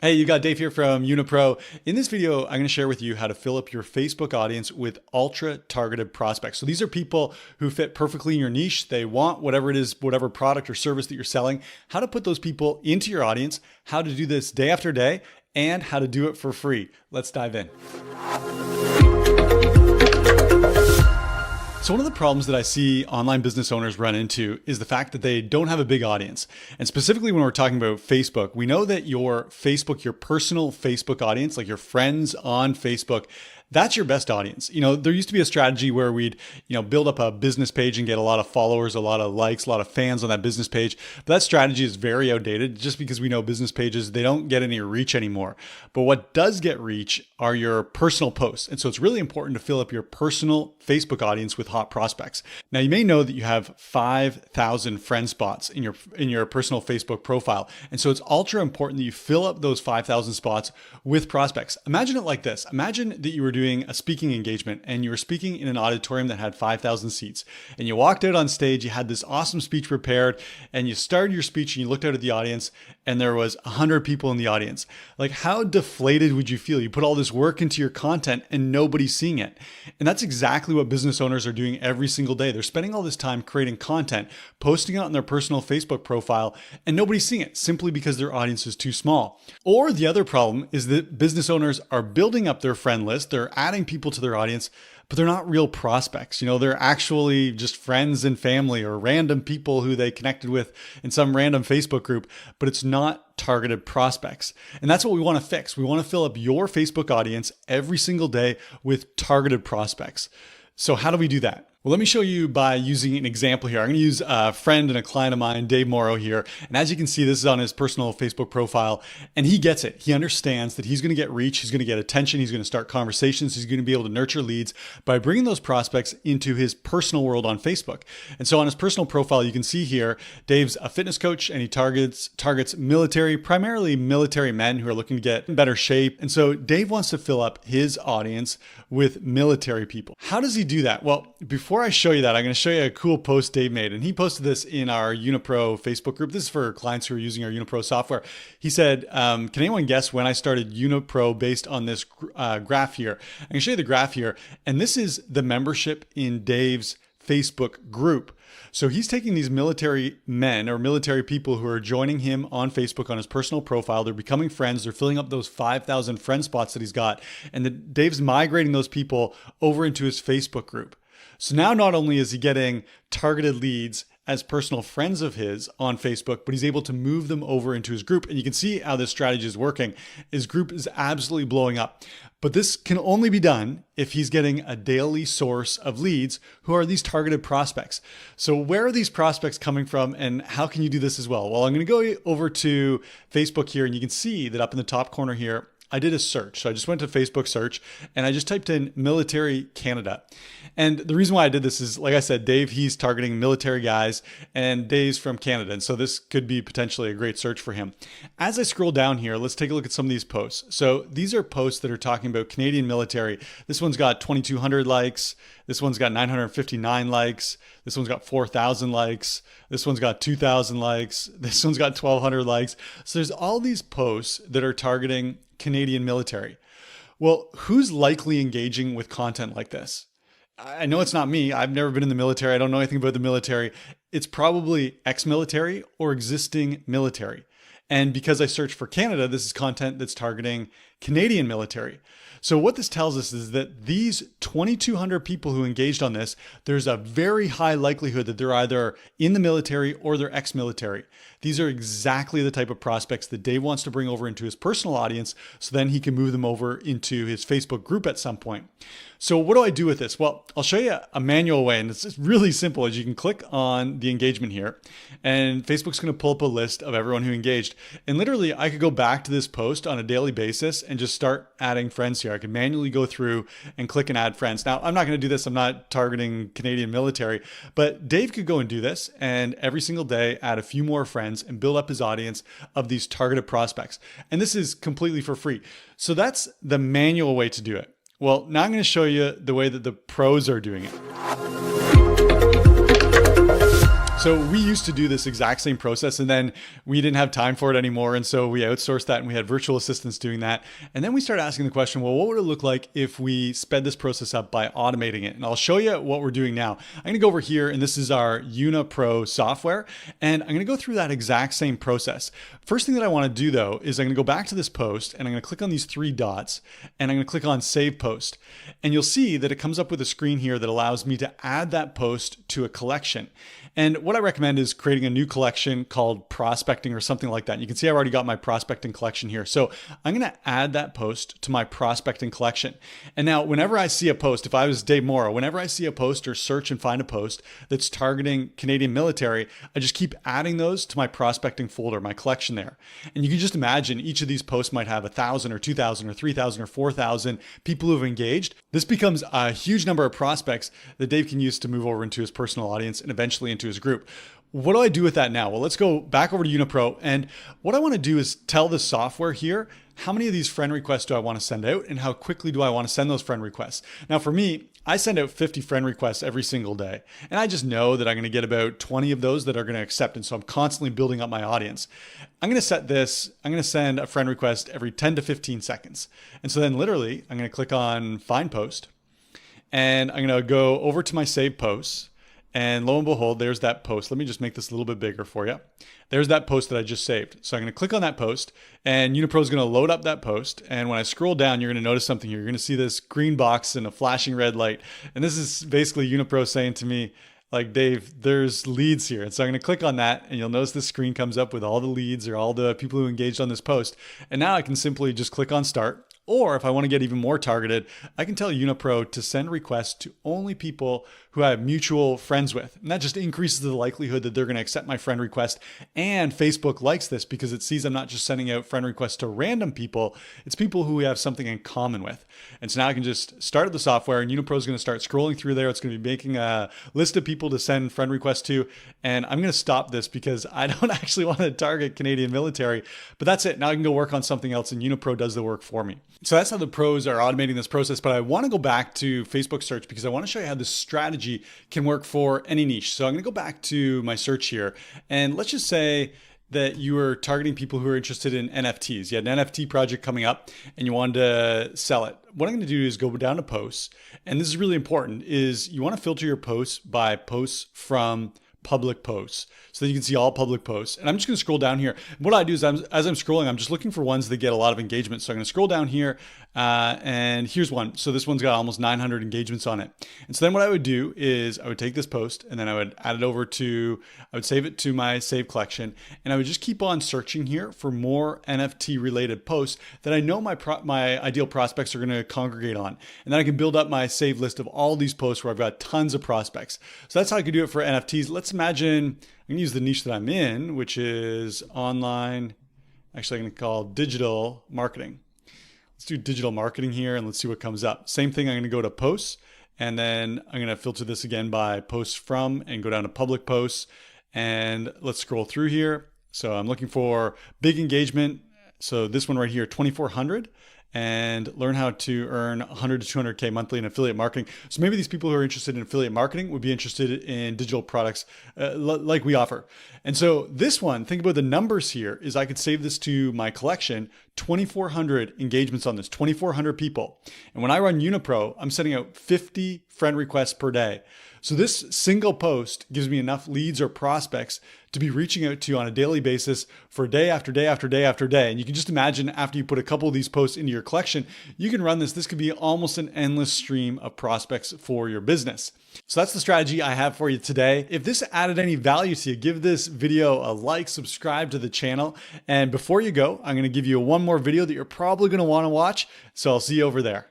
Hey, you got Dave here from YunaPRO. In this video, I'm going to share with you how to fill up your Facebook audience with ultra targeted prospects. So these are people who fit perfectly in your niche. They want whatever it is, whatever product or service that you're selling, how to put those people into your audience, how to do this day after day, and how to do it for free. Let's dive in. So one of the problems that I see online business owners run into is the fact that they don't have a big audience. And specifically when we're talking about Facebook, we know that your personal Facebook audience, like your friends on Facebook, that's your best audience. There used to be a strategy where we'd, build up a business page and get a lot of followers, a lot of likes, a lot of fans on that business page. But that strategy is very outdated just because we know business pages, they don't get any reach anymore. But what does get reach are your personal posts. And so it's really important to fill up your personal Facebook audience with hot prospects. Now, you may know that you have 5,000 friend spots in your personal Facebook profile. And so it's ultra important that you fill up those 5,000 spots with prospects. Imagine it like this. Imagine that you were doing a speaking engagement and you were speaking in an auditorium that had 5,000 seats, and you walked out on stage, you had this awesome speech prepared, and you started your speech and you looked out at the audience and there was 100 people in the audience. Like, how deflated would you feel? You put all this work into your content and nobody's seeing it. And that's exactly what business owners are doing every single day. They're spending all this time creating content, posting it on their personal Facebook profile, and nobody's seeing it simply because their audience is too small. Or the other problem is that business owners are building up their friend list, they're adding people to their audience, but they're not real prospects. They're actually just friends and family or random people who they connected with in some random Facebook group, but it's not targeted prospects. And that's what we want to fix. We want to fill up your Facebook audience every single day with targeted prospects. So how do we do that? Well, let me show you by using an example here. I'm going to use a friend and a client of mine, Dave Morrow here. And as you can see, this is on his personal Facebook profile, and he gets it. He understands that he's going to get reach. He's going to get attention. He's going to start conversations. He's going to be able to nurture leads by bringing those prospects into his personal world on Facebook. And so on his personal profile, you can see here, Dave's a fitness coach and he targets military, primarily military men who are looking to get in better shape. And so Dave wants to fill up his audience with military people. How does he do that? Well, before I show you that, I'm going to show you a cool post Dave made. And he posted this in our YunaPRO Facebook group. This is for clients who are using our YunaPRO software. He said, can anyone guess when I started YunaPRO based on this graph here? I can show you the graph here. And this is the membership in Dave's Facebook group. So he's taking these military men or military people who are joining him on Facebook on his personal profile. They're becoming friends. They're filling up those 5,000 friend spots that he's got. And Dave's migrating those people over into his Facebook group. So now not only is he getting targeted leads as personal friends of his on Facebook, but he's able to move them over into his group. And you can see how this strategy is working. His group is absolutely blowing up. But this can only be done if he's getting a daily source of leads who are these targeted prospects. So where are these prospects coming from and how can you do this as well? Well, I'm going to go over to Facebook here and you can see that up in the top corner here, I did a search. So I just went to Facebook search and I just typed in military Canada. And the reason why I did this is, like I said, Dave, he's targeting military guys and Dave's from Canada. And so this could be potentially a great search for him. As I scroll down here, let's take a look at some of these posts. So these are posts that are talking about Canadian military. This one's got 2,200 likes. This one's got 959 likes. This one's got 4,000 likes. This one's got 2,000 likes. This one's got 1,200 likes. So there's all these posts that are targeting Canadian military. Well, who's likely engaging with content like this? I know it's not me. I've never been in the military. I don't know anything about the military. It's probably ex-military or existing military. And because I searched for Canada, this is content that's targeting Canadian military. So what this tells us is that these 2,200 people who engaged on this, there's a very high likelihood that they're either in the military or they're ex-military. These are exactly the type of prospects that Dave wants to bring over into his personal audience so then he can move them over into his Facebook group at some point. So what do I do with this? Well, I'll show you a manual way, and it's really simple. As you can click on the engagement here, and Facebook's going to pull up a list of everyone who engaged. And literally, I could go back to this post on a daily basis and just start adding friends here. I could manually go through and click and add friends. Now, I'm not going to do this. I'm not targeting Canadian military, but Dave could go and do this, and every single day add a few more friends and build up his audience of these targeted prospects. And this is completely for free. So that's the manual way to do it. Well, now I'm going to show you the way that the pros are doing it. So we used to do this exact same process, and then we didn't have time for it anymore. And so we outsourced that, and we had virtual assistants doing that. And then we started asking the question, well, what would it look like if we sped this process up by automating it? And I'll show you what we're doing now. I'm going to go over here, and this is our YunaPRO software. And I'm going to go through that exact same process. First thing that I want to do though, is I'm going to go back to this post, and I'm going to click on these three dots, and I'm going to click on Save Post. And you'll see that it comes up with a screen here that allows me to add that post to a collection. And what I recommend is creating a new collection called prospecting or something like that. And you can see I've already got my prospecting collection here. So I'm going to add that post to my prospecting collection. And now whenever I see a post, if I was Dave Morrow, whenever I see a post or search and find a post that's targeting Canadian military, I just keep adding those to my prospecting folder, my collection there. And you can just imagine each of these posts might have 1,000 or 2,000 or 3,000 or 4,000 people who've engaged. This becomes a huge number of prospects that Dave can use to move over into his personal audience and eventually into his group. What do I do with that now? Well, let's go back over to YunaPRO. And what I want to do is tell the software here, how many of these friend requests do I want to send out and how quickly do I want to send those friend requests? Now for me, I send out 50 friend requests every single day. And I just know that I'm going to get about 20 of those that are going to accept. And so I'm constantly building up my audience. I'm going to set this, I'm going to send a friend request every 10 to 15 seconds. And so then literally I'm going to click on Find Post and I'm going to go over to my saved posts. And lo and behold, there's that post. Let me just make this a little bit bigger for you. There's that post that I just saved. So I'm going to click on that post and YunaPRO is going to load up that post. And when I scroll down, you're going to notice something here. You're going to see this green box and a flashing red light. And this is basically YunaPRO saying to me, like, Dave, there's leads here. And so I'm going to click on that and you'll notice this screen comes up with all the leads or all the people who engaged on this post. And now I can simply just click on start. Or if I want to get even more targeted, I can tell YunaPRO to send requests to only people who I have mutual friends with. And that just increases the likelihood that they're going to accept my friend request. And Facebook likes this because it sees I'm not just sending out friend requests to random people, it's people who we have something in common with. And so now I can just start the software and YunaPRO is going to start scrolling through there. It's going to be making a list of people to send friend requests to. And I'm going to stop this because I don't actually want to target Canadian military, but that's it. Now I can go work on something else and YunaPRO does the work for me. So that's how the pros are automating this process. But I want to go back to Facebook search because I want to show you how this strategy can work for any niche. So I'm going to go back to my search here. And let's just say that you were targeting people who are interested in NFTs. You had an NFT project coming up and you wanted to sell it. What I'm going to do is go down to posts. And this is really important, is you want to filter your posts by posts from public posts so that you can see all public posts. And I'm just going to scroll down here. What I do is as I'm scrolling, I'm just looking for ones that get a lot of engagement. So I'm going to scroll down here and here's one. So this one's got almost 900 engagements on it. And so then what I would do is I would take this post and then I would add it over to, I would save it to my saved collection. And I would just keep on searching here for more NFT related posts that I know my ideal prospects are going to congregate on. And then I can build up my saved list of all these posts where I've got tons of prospects. So that's how I could do it for NFTs. Let's imagine, I'm gonna use the niche that I'm in, which is online, actually I'm gonna call digital marketing. Let's do digital marketing here and let's see what comes up. Same thing, I'm gonna go to posts and then I'm gonna filter this again by posts from and go down to public posts and let's scroll through here. So I'm looking for big engagement. So this one right here, 2,400. And learn how to earn 100 to 200K monthly in affiliate marketing. So maybe these people who are interested in affiliate marketing would be interested in digital products like we offer. And so this one, think about the numbers here, is I could save this to my collection, 2,400 engagements on this, 2,400 people. And when I run YunaPRO, I'm sending out 50 friend requests per day. So this single post gives me enough leads or prospects to be reaching out to on a daily basis for day after day after day after day. And you can just imagine after you put a couple of these posts into your collection, you can run this. This could be almost an endless stream of prospects for your business. So that's the strategy I have for you today. If this added any value to you, give this video a like, subscribe to the channel. And before you go, I'm going to give you one more video that you're probably going to want to watch. So I'll see you over there.